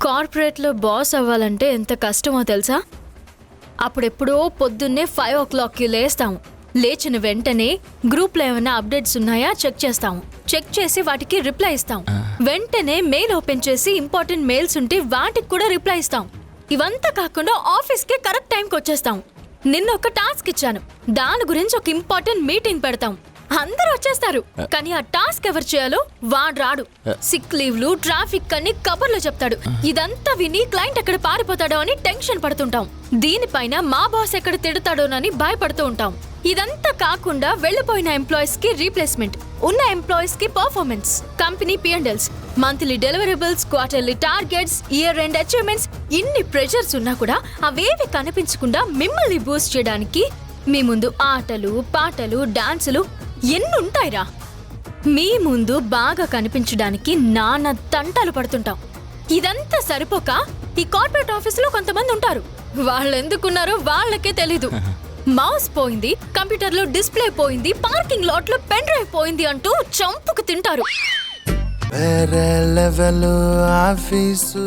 కార్పొరేట్లో boss అవ్వాలంటే ఎంత కష్టమో తెలుసా? అప్పుడెప్పుడో పొద్దున్నే 5 o'clockకి లేస్తాము. లేచిన వెంటనే గ్రూప్లో ఏమైనా అప్డేట్స్ ఉన్నాయా చెక్ చేస్తాము. చెక్ చేసి వాటికి రిప్లై ఇస్తాం. వెంటనే మెయిల్ ఓపెన్ చేసి ఇంపార్టెంట్ మెయిల్స్ ఉంటే వాటికి కూడా రిప్లై ఇస్తాం. ఇవంతా కాకుండా ఆఫీస్కి కరెక్ట్ టైంకి వచ్చేస్తాం. నిన్న ఒక టాస్క్ ఇచ్చాను, దాని గురించి ఒక ఇంపార్టెంట్ మీటింగ్ పెడతాం. అందరూ వచ్చేస్తారు, కానీ ఆ టాస్క్ ఎవరు చేయాలో వాడు రాడు. సిక్ లీవ్లు, ట్రాఫిక్ అని కబుర్లో చెప్తాడు. ఇదంతా విని క్లయింట్ ఎక్కడ పారిపోతాడో అని టెన్షన్ పడుతుంటాం. దీనిపైన మా బాస్ ఎక్కడ తిడతాడోనని భయపడుతూ ఉంటాం. ఇదంతా కాకుండా వెళ్లిపోయిన ఎంప్లాయీస్ కి రీప్లేస్మెంట్, ఉన్న ఎంప్లాయీస్ కి performance, company P&Ls, monthly deliverables, quarterly targets, year end achievements, ఇన్ని ప్రెషర్స్ ఉన్నా కూడా అవేవి కనిపించకుండా మిమ్మల్ని బూస్ట్ చేయడానికి మీ ముందు ఆటలు, పాటలు, డాన్సులు ఎన్నుంటాయిరా. మీ ముందు బాగా కనిపించడానికి నాన్న తంటాలు పడుతుంటాం. ఇదంతా సరిపోక ఈ కార్పొరేట్ ఆఫీసులో కొంతమంది ఉంటారు, వాళ్ళు ఎందుకున్నారో వాళ్ళకే తెలీదు. మౌస్ పోయింది, కంప్యూటర్లో డిస్ప్లే పోయింది, పార్కింగ్ లాట్ లో పెన్ డ్రైవ్ పోయింది అంటూ చంపుకు తింటారు. వేరే లెవెల్ ఆఫీసు